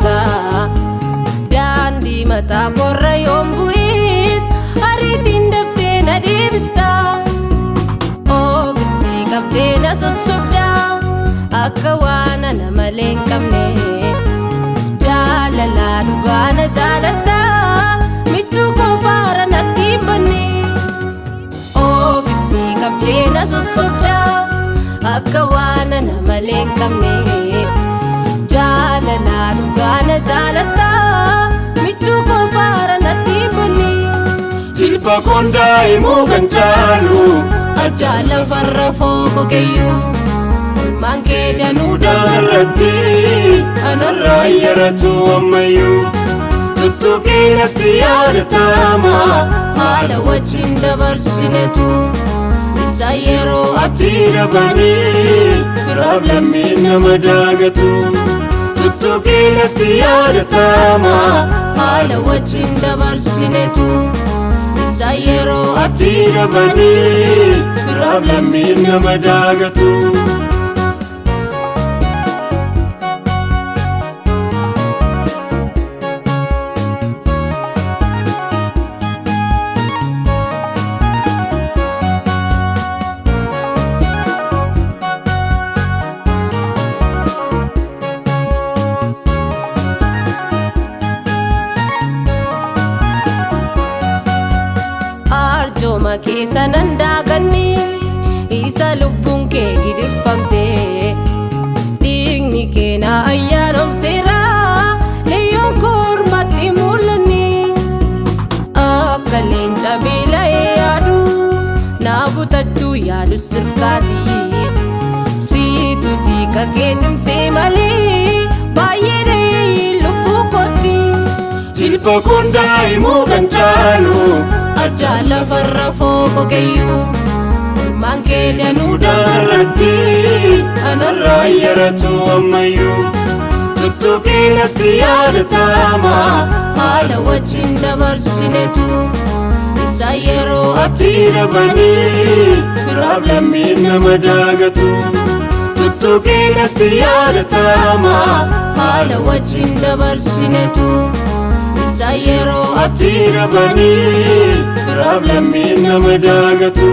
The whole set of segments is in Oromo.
jaalata daandii mataa korra yoon bu'is ariitiin daftee na deebista ofitti qabdee na sossobda akka waan ana malee hin qabne jaalala dhugaa na jaalatta michuu koo faara natti hin banne ofitti qabdee na sossobda akka waan ana malee hin qabne jaalala dhugaa na jaalatta michuu koo faara natti hin banne jilba koon daa'imuu kan caalu addaa lafarra fooqo keeyyuu olmaan kee danuu damarratti anarraa yaratu ammayyuu tuttuqii natti yaadatama haala wajjin dabarsinetu isa yeroo abdii dhabanii firaaf lammiin nama daagatu tuttuqii natti yaadatama haala wajjin dabarsinetu isa yeroo abdii dhabanii firaaf lammiin nama daagatu arjooma keessa nan daaganni isa lubbuun kee gidiffamte dhiigni kee na ayyaanomseera leeyyoon kormatti mul'anne akka leenca beela'ee yaadu naa butachuu yaadu sirkaati siituti kakee cimsee malee baay'ee dheeyyi lubbuu kooti jilba koon daa'imuu kan caalu addaa lafarra fooqo keeyyuu olmaan kee danuu damarratti anarraa yaratu ammayyuu tuttuqii natti yaadatama haala wajjin dabarsinetu isa yeroo abdii dhabanii firaaf lammiin nama daagatu tuttuqii natti yaadatama haala wajjin dabarsinetu isa yeroo abdii dhabanii firaaf lammiin nama daagatu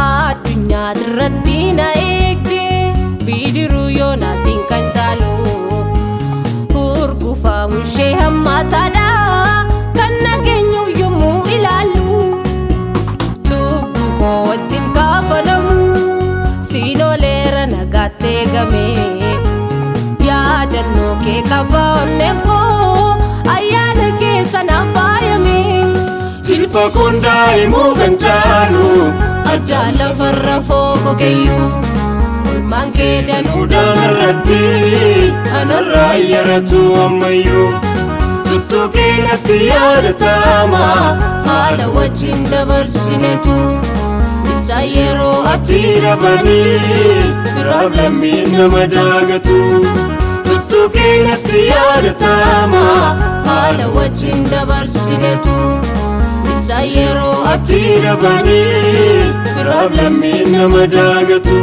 addunyaa irratti na eegde bidiruu yoonaasiin kan caalu hurgufamuun ishee hammaataadha kan nageenyu yommuu ilaallu cubbuu koo wajjin kaafalamu siinoleera nagaatti eegame yaadannoo kee qaba onneen koo ayyaana keessa naan faayame jilba koon daa'imuu kan caalu addaa lafarra fooqo keeyyuu olmaan kee danuu damarratti anarraa yaratu ammayyuu tuttuqii natti yaadatama haala wajjin dabarsinetu isa yeroo abdii dhabanii firaaf lammiin nama daagatu tuttuqii natti yaadatama haala wajjin dabarsinetu isa yeroo abdii dhabanii firaaf lammiin nama daagatu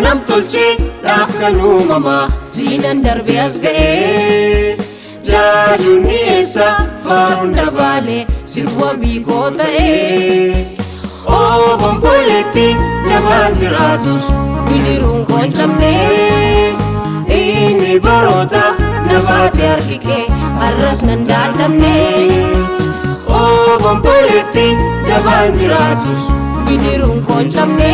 nam tolchee dhaaf kan uumamaa siinan darbee as ga'ee jaajuun eessa faaruun dabaalee sirba biikoo ta'ee obomboleetti jabaan jiraatus bidiruun koo hin cabne inni barootaaf na baate harki kee har'as nan daadamne obomboleetti jabaan jiraatus bidiruun koo hin cabne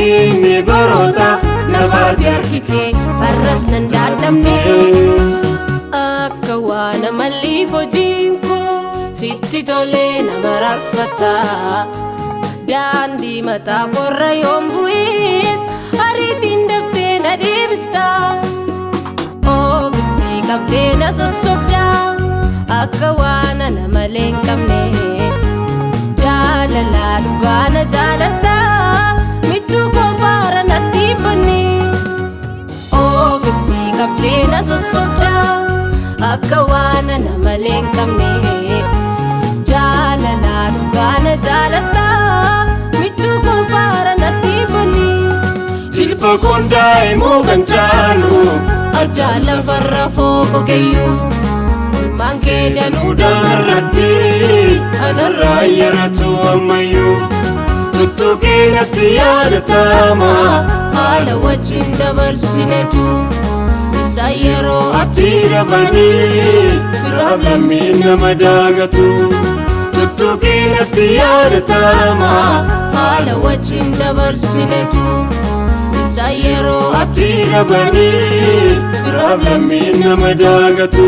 diinni barootaaf nabaati harki kee har'as nan daadhabne akka waan amalliif hojiin koo sitti tolee nama raarfata daandii mataa korra yoon bu'is ariitiin daftee na deebista ofitti qabdee na sossobda akka waan ana malee hin qabne jaalala dhugaa na jaalatta michuu koo faara natti banni ofitti qabdee na sossobda akka waan ana malee hin qabne jaalala dhugaa na jaalatta michuu koo faara natti banni jilba koon daa'imuu kan caalu addaa lafarra fooqo keeyyuu ilmaan kee danuu damarratti anarraa yaratu ammayyuu tuttuqee natti yaadatama haala wajjin dabarsinetu isa yeroo abdii dhabanii firaaf lammiin nama daagatu tuttuqee natti yaadatama haala wajjin dabarsinetu isa yeroo abdii dhabanii firaaf lammiin nama daagatu